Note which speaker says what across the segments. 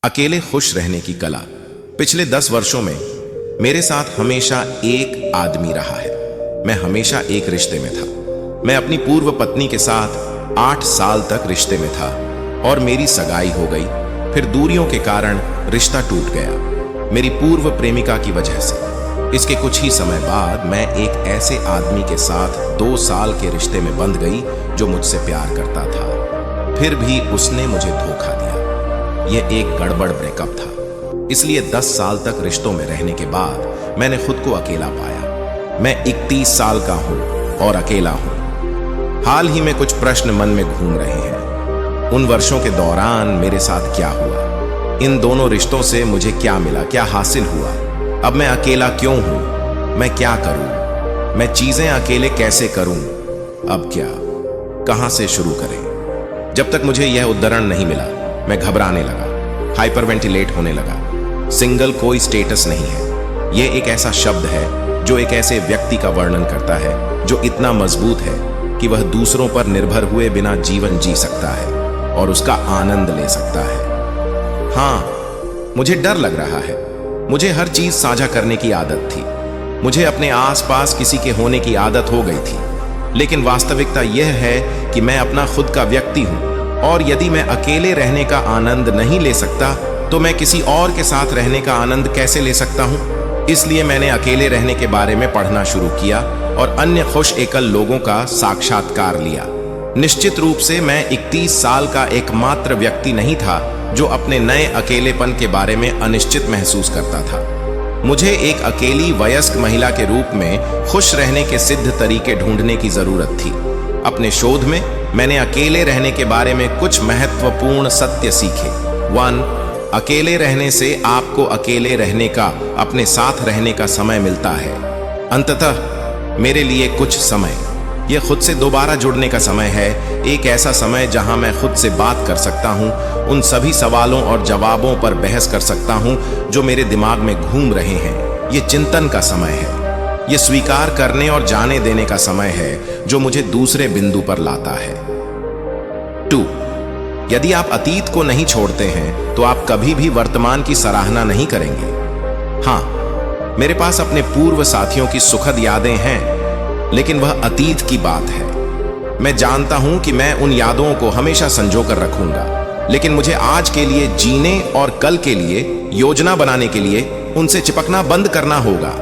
Speaker 1: अकेले खुश रहने की कला। पिछले 10 वर्षों में मेरे साथ हमेशा एक आदमी रहा है। मैं हमेशा एक रिश्ते में था। मैं अपनी पूर्व पत्नी के साथ 8 साल तक रिश्ते में था और मेरी सगाई हो गई। फिर दूरियों के कारण रिश्ता टूट गया, मेरी पूर्व प्रेमिका की वजह से। इसके कुछ ही समय बाद मैं एक ऐसे आदमी के साथ 2 साल के रिश्ते में बंध गई जो मुझसे प्यार करता था। फिर भी उसने मुझे धोखा दिया। यह एक गड़बड़ ब्रेकअप था। इसलिए 10 साल तक रिश्तों में रहने के बाद मैंने खुद को अकेला पाया। मैं 31 साल का हूं और अकेला हूं। हाल ही में कुछ प्रश्न मन में घूम रहे हैं। उन वर्षों के दौरान मेरे साथ क्या हुआ? इन दोनों रिश्तों से मुझे क्या मिला, क्या हासिल हुआ? अब मैं अकेला क्यों हूं? मैं क्या करूं? मैं चीजें अकेले कैसे करूं? अब क्या, कहां से शुरू करें? जब तक मुझे यह उद्धरण नहीं मिला, मैं घबराने लगा, हाइपरवेंटिलेट होने लगा। सिंगल कोई स्टेटस नहीं है। यह एक ऐसा शब्द है जो एक ऐसे व्यक्ति का वर्णन करता है जो इतना मजबूत है कि वह दूसरों पर निर्भर हुए बिना जीवन जी सकता है और उसका आनंद ले सकता है। हाँ, मुझे डर लग रहा है। मुझे हर चीज साझा करने की आदत थी। मुझे अपने आसपास किसी के होने की आदत हो गई थी। लेकिन वास्तविकता यह है कि मैं अपना खुद का व्यक्ति हूं और यदि मैं अकेले रहने का आनंद नहीं ले सकता तो मैं किसी और के साथ रहने का आनंद कैसे ले सकता हूं? इसलिए मैंने अकेले रहने के बारे में पढ़ना शुरू किया और अन्य खुश एकल लोगों का साक्षात्कार लिया। निश्चित रूप से मैं 31 साल का एकमात्र व्यक्ति नहीं था जो अपने नए अकेलेपन के बारे में अनिश्चित महसूस करता था। मुझे एक अकेली वयस्क महिला के रूप में खुश रहने के सिद्ध तरीके ढूंढने की जरूरत थी। अपने शोध में मैंने अकेले रहने के बारे में कुछ महत्वपूर्ण सत्य सीखे। 1. अकेले रहने से आपको अकेले रहने का, अपने साथ रहने का समय मिलता है। अंततः मेरे लिए कुछ समय, यह खुद से दोबारा जुड़ने का समय है। एक ऐसा समय जहां मैं खुद से बात कर सकता हूं, उन सभी सवालों और जवाबों पर बहस कर सकता हूं जो मेरे दिमाग में घूम रहे हैं। यह चिंतन का समय है। यह स्वीकार करने और जाने देने का समय है जो मुझे दूसरे बिंदु पर लाता है। 2. यदि आप अतीत को नहीं छोड़ते हैं तो आप कभी भी वर्तमान की सराहना नहीं करेंगे। हाँ, मेरे पास अपने पूर्व साथियों की सुखद यादें हैं, लेकिन वह अतीत की बात है। मैं जानता हूं कि मैं उन यादों को हमेशा संजो कर रखूंगा, लेकिन मुझे आज के लिए जीने और कल के लिए योजना बनाने के लिए उनसे चिपकना बंद करना होगा।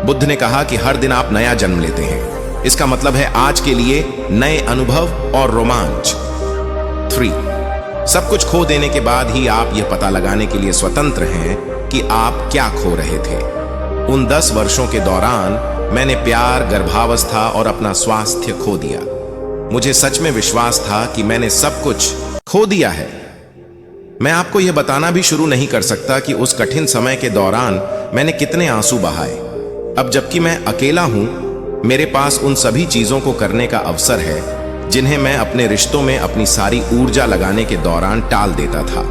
Speaker 1: बुद्ध ने कहा कि हर दिन आप नया जन्म लेते हैं। इसका मतलब है आज के लिए नए अनुभव और रोमांच। 3. सब कुछ खो देने के बाद ही आप यह पता लगाने के लिए स्वतंत्र हैं कि आप क्या खो रहे थे। उन 10 वर्षों के दौरान मैंने प्यार, गर्भावस्था और अपना स्वास्थ्य खो दिया। मुझे सच में विश्वास था कि मैंने सब कुछ खो दिया है। मैं आपको यह बताना भी शुरू नहीं कर सकता कि उस कठिन समय के दौरान मैंने कितने आंसू बहाए। अब जबकि मैं अकेला हूं, मेरे पास उन सभी चीजों को करने का अवसर है जिन्हें मैं अपने रिश्तों में अपनी सारी ऊर्जा लगाने के दौरान टाल देता था।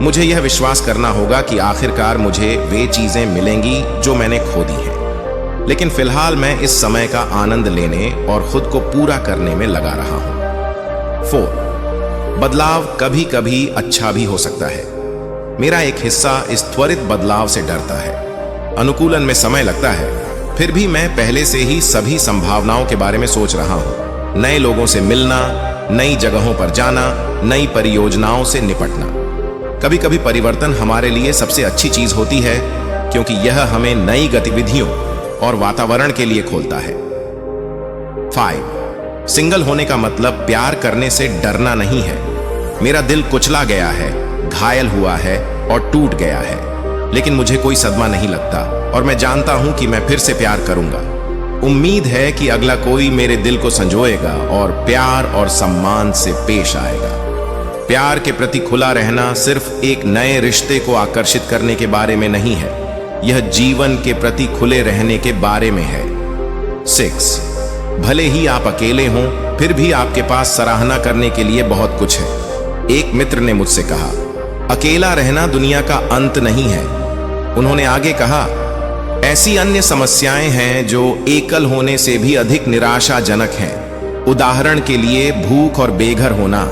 Speaker 1: मुझे यह विश्वास करना होगा कि आखिरकार मुझे वे चीजें मिलेंगी जो मैंने खो दी हैं। लेकिन फिलहाल मैं इस समय का आनंद लेने और खुद को पूरा करने में लगा रहा हूं। 4. बदलाव कभी कभी अच्छा भी हो सकता है। मेरा एक हिस्सा इस त्वरित बदलाव से डरता है। अनुकूलन में समय लगता है, फिर भी मैं पहले से ही सभी संभावनाओं के बारे में सोच रहा हूं। नए लोगों से मिलना, नई जगहों पर जाना, नई परियोजनाओं से निपटना। कभी कभी परिवर्तन हमारे लिए सबसे अच्छी चीज होती है क्योंकि यह हमें नई गतिविधियों और वातावरण के लिए खोलता है। 5. सिंगल होने का मतलब प्यार करने से डरना नहीं है। मेरा दिल कुचला गया है, घायल हुआ है और टूट गया है, लेकिन मुझे कोई सदमा नहीं लगता और मैं जानता हूं कि मैं फिर से प्यार करूंगा। उम्मीद है कि अगला कोई मेरे दिल को संजोएगा और प्यार और सम्मान से पेश आएगा। प्यार के प्रति खुला रहना सिर्फ एक नए रिश्ते को आकर्षित करने के बारे में नहीं है, यह जीवन के प्रति खुले रहने के बारे में है। 6. भले ही आप अकेले हों, फिर भी आपके पास सराहना करने के लिए बहुत कुछ है। एक मित्र ने मुझसे कहा, अकेला रहना दुनिया का अंत नहीं है। उन्होंने आगे कहा, ऐसी अन्य समस्याएं हैं जो एकल होने से भी अधिक निराशाजनक हैं। उदाहरण के लिए भूख और बेघर होना।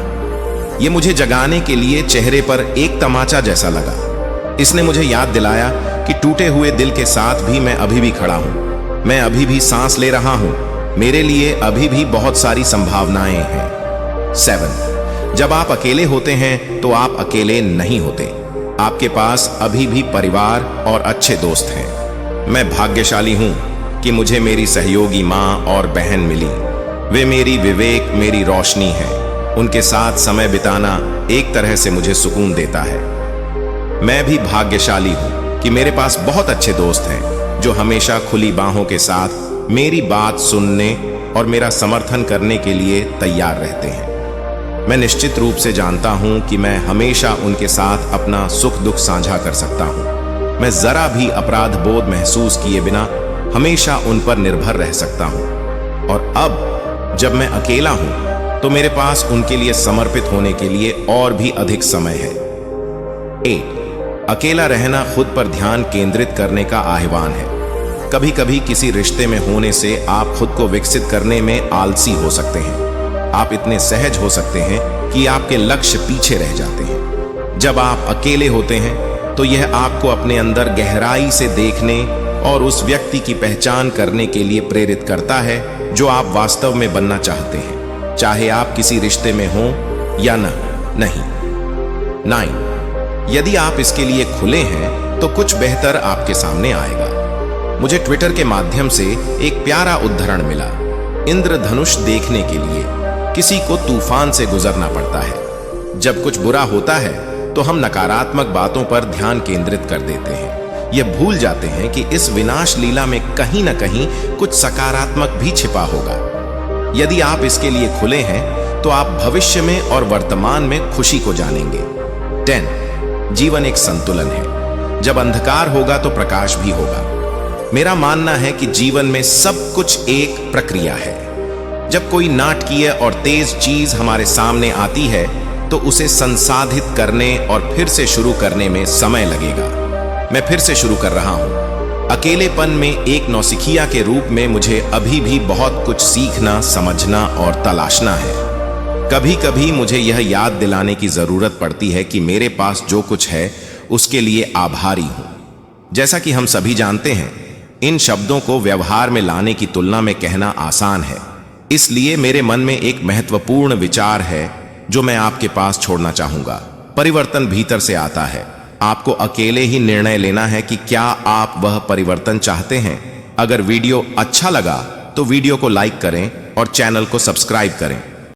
Speaker 1: ये मुझे जगाने के लिए चेहरे पर एक तमाचा जैसा लगा। इसने मुझे याद दिलाया कि टूटे हुए दिल के साथ भी मैं अभी भी खड़ा हूं। मैं अभी भी सांस ले रहा हूं। मेरे लिए अभी भी बहुत सारी संभावनाएं हैं। 7, जब आप अकेले होते हैं तो आप अकेले नहीं होते। आपके पास अभी भी परिवार और अच्छे दोस्त हैं। मैं भाग्यशाली हूं कि मुझे मेरी सहयोगी माँ और बहन मिली। वे मेरी विवेक, मेरी रोशनी है। उनके साथ समय बिताना एक तरह से मुझे सुकून देता है। मैं भी भाग्यशाली हूं कि मेरे पास बहुत अच्छे दोस्त हैं जो हमेशा खुली बाहों के साथ मेरी बात सुनने और मेरा समर्थन करने के लिए तैयार रहते हैं। मैं निश्चित रूप से जानता हूं कि मैं हमेशा उनके साथ अपना सुख दुख साझा कर सकता हूं। मैं जरा भी अपराध बोध महसूस किए बिना हमेशा उन पर निर्भर रह सकता हूं। और अब जब मैं अकेला हूं तो मेरे पास उनके लिए समर्पित होने के लिए और भी अधिक समय है। 8, अकेला रहना खुद पर ध्यान केंद्रित करने का आह्वान है। कभी कभी किसी रिश्ते में होने से आप खुद को विकसित करने में आलसी हो सकते हैं। आप इतने सहज हो सकते हैं कि आपके लक्ष्य पीछे रह जाते हैं। जब आप अकेले होते हैं तो यह आपको अपने अंदर गहराई से देखने और उस व्यक्ति की पहचान करने के लिए प्रेरित करता है जो आप वास्तव में बनना चाहते हैं, चाहे आप किसी रिश्ते में हों या नहीं। 9, यदि आप इसके लिए खुले हैं तो कुछ बेहतर आपके सामने आएगा। मुझे ट्विटर के माध्यम से एक प्यारा उद्धरण मिला। इंद्रधनुष देखने के लिए किसी को तूफान से गुजरना पड़ता है। जब कुछ बुरा होता है तो हम नकारात्मक बातों पर ध्यान केंद्रित कर देते हैं। यह भूल जाते हैं कि इस विनाश लीला में कहीं ना कहीं कुछ सकारात्मक भी छिपा होगा। यदि आप इसके लिए खुले हैं तो आप भविष्य में और वर्तमान में खुशी को जानेंगे। 10, जीवन एक संतुलन है। जब अंधकार होगा तो प्रकाश भी होगा। मेरा मानना है कि जीवन में सब कुछ एक प्रक्रिया है। जब कोई नाटकीय और तेज चीज हमारे सामने आती है तो उसे संसाधित करने और फिर से शुरू करने में समय लगेगा। मैं फिर से शुरू कर रहा हूं। अकेलेपन में एक नौसिखिया के रूप में मुझे अभी भी बहुत कुछ सीखना, समझना और तलाशना है। कभी कभी मुझे यह याद दिलाने की जरूरत पड़ती है कि मेरे पास जो कुछ है उसके लिए आभारी हूं। जैसा कि हम सभी जानते हैं, इन शब्दों को व्यवहार में लाने की तुलना में कहना आसान है। इसलिए मेरे मन में एक महत्वपूर्ण विचार है जो मैं आपके पास छोड़ना चाहूंगा। परिवर्तन भीतर से आता है। आपको अकेले ही निर्णय लेना है कि क्या आप वह परिवर्तन चाहते हैं। अगर वीडियो अच्छा लगा तो वीडियो को लाइक करें और चैनल को सब्सक्राइब करें।